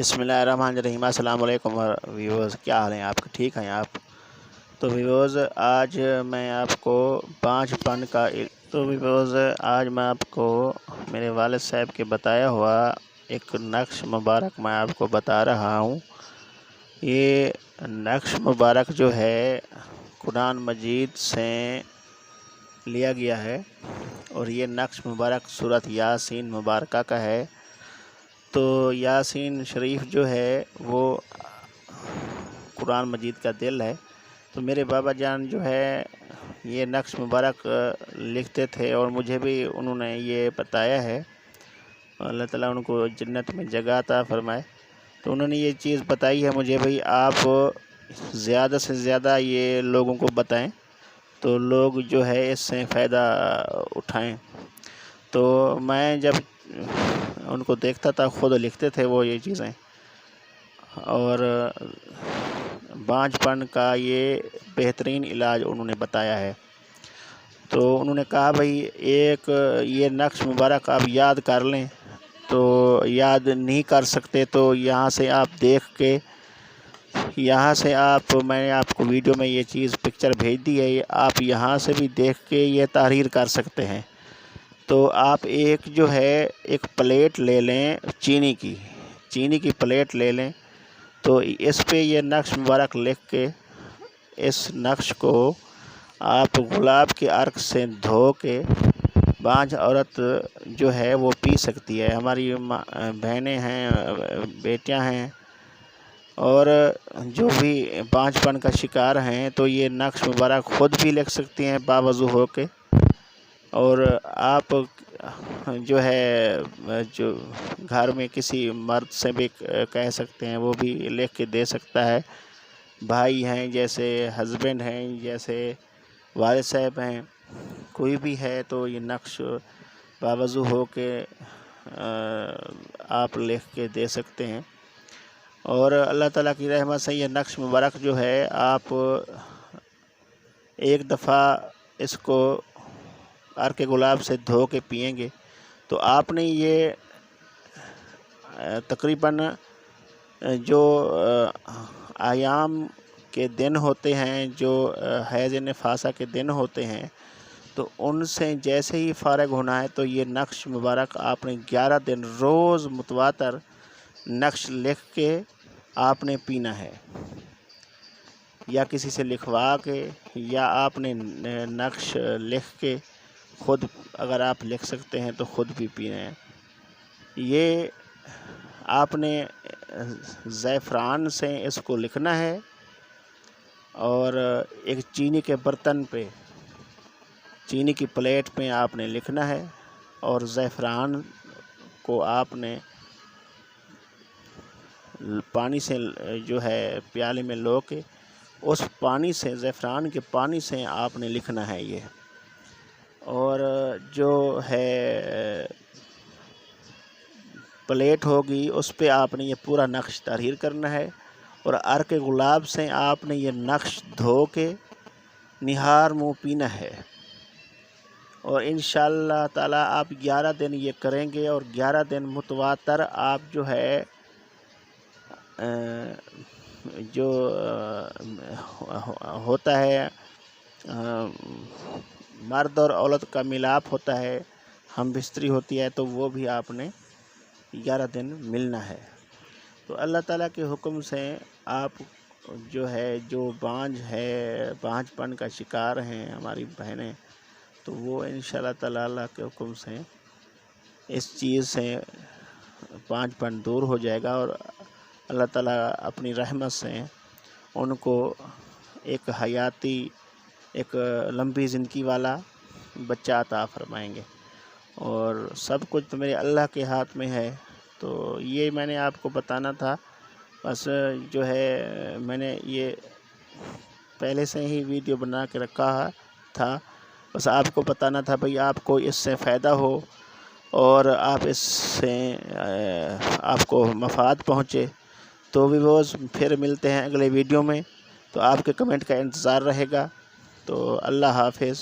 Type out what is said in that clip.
بسم اللہ الرحمن الرحیم۔ السلام علیکم ویورز، کیا حال ہیں آپ؟ ٹھیک ہیں آپ؟ تو ویورز آج میں آپ کو میرے والد صاحب کے بتایا ہوا ایک نقش مبارک میں آپ کو بتا رہا ہوں۔ یہ نقش مبارک جو ہے قرآن مجید سے لیا گیا ہے اور یہ نقش مبارک سورۃ یاسین مبارکہ کا ہے۔ تو یاسین شریف جو ہے وہ قرآن مجید کا دل ہے۔ تو میرے بابا جان جو ہے یہ نقش مبارک لکھتے تھے اور مجھے بھی انہوں نے یہ بتایا ہے، اللہ تعالیٰ ان کو جنت میں جگہ عطا فرمائے۔ تو انہوں نے یہ چیز بتائی ہے مجھے، بھئی آپ زیادہ سے زیادہ یہ لوگوں کو بتائیں تو لوگ جو ہے اس سے فائدہ اٹھائیں۔ تو میں جب ان کو دیکھتا تھا، خود لکھتے تھے وہ یہ چیزیں، اور بانجھ پن کا یہ بہترین علاج انہوں نے بتایا ہے۔ تو انہوں نے کہا بھئی ایک یہ نقش مبارک آپ یاد کر لیں، تو یاد نہیں کر سکتے تو یہاں سے آپ دیکھ کے، میں نے آپ کو ویڈیو میں یہ چیز پکچر بھیج دی ہے، آپ یہاں سے بھی دیکھ کے یہ تحریر کر سکتے ہیں۔ تو آپ ایک پلیٹ لے لیں، چینی کی پلیٹ لے لیں، تو اس پہ یہ نقش مبارک لکھ کے اس نقش کو آپ گلاب کے عرق سے دھو کے بانجھ عورت جو ہے وہ پی سکتی ہے۔ ہماری بہنیں ہیں، بیٹیاں ہیں، اور جو بھی بانجھ پن کا شکار ہیں، تو یہ نقش مبارک خود بھی لکھ سکتی ہیں باوضو ہو کے، اور آپ جو گھر میں کسی مرد سے بھی کہہ سکتے ہیں، وہ بھی لکھ کے دے سکتا ہے۔ بھائی ہیں، جیسے ہسبینڈ ہیں، جیسے والد صاحب ہیں، کوئی بھی ہے تو یہ نقش باوضو ہو کے آپ لکھ کے دے سکتے ہیں۔ اور اللہ تعالیٰ کی رحمت سے یہ نقش مبارک جو ہے، آپ ایک دفعہ اس کو عرق گلاب سے دھو کے پئیں گے تو آپ نے یہ تقریباً جو ایام کے دن ہوتے ہیں، جو حیض نفاسہ کے دن ہوتے ہیں، تو ان سے جیسے ہی فارغ ہونا ہے تو یہ نقش مبارک آپ نے 11 دن روز متواتر نقش لکھ کے آپ نے پینا ہے، یا کسی سے لکھوا کے، یا آپ نے نقش لکھ کے خود، اگر آپ لکھ سکتے ہیں تو خود بھی پینا ہے۔ یہ آپ نے زعفران سے اس کو لکھنا ہے، اور ایک چینی کے برتن پہ، چینی کی پلیٹ پہ آپ نے لکھنا ہے، اور زعفران کو آپ نے پانی سے جو ہے پیالے میں لو کے، اس پانی سے، زعفران کے پانی سے آپ نے لکھنا ہے یہ، اور جو ہے پلیٹ ہوگی اس پہ آپ نے یہ پورا نقش تحریر کرنا ہے، اور عرق گلاب سے آپ نے یہ نقش دھو کے نہار منہ پینا ہے۔ اور انشاءاللہ تعالیٰ آپ 11 دن یہ کریں گے، اور 11 دن متواتر آپ جو ہے جو ہوتا ہے مرد اور عورت کا ملاپ ہوتا ہے، ہم بستری ہوتی ہے، تو وہ بھی آپ نے 11 دن ملنا ہے۔ تو اللہ تعالیٰ کے حکم سے آپ جو بانجھ پن کا شکار ہیں ہماری بہنیں، تو وہ انشاءاللہ تعالیٰ اللہ کے حکم سے اس چیز سے بانجھ پن دور ہو جائے گا، اور اللہ تعالیٰ اپنی رحمت سے ان کو ایک ایک لمبی زندگی والا بچہ عطا فرمائیں گے، اور سب کچھ تو میرے اللہ کے ہاتھ میں ہے۔ تو یہ میں نے آپ کو بتانا تھا، بس جو ہے میں نے یہ پہلے سے ہی ویڈیو بنا کے رکھا تھا، بس آپ کو بتانا تھا بھئی آپ کو اس سے فائدہ ہو، اور آپ اس سے آپ کو مفاد پہنچے۔ تو ویورز پھر ملتے ہیں اگلے ویڈیو میں، تو آپ کے کمنٹ کا انتظار رہے گا۔ تو اللہ حافظ۔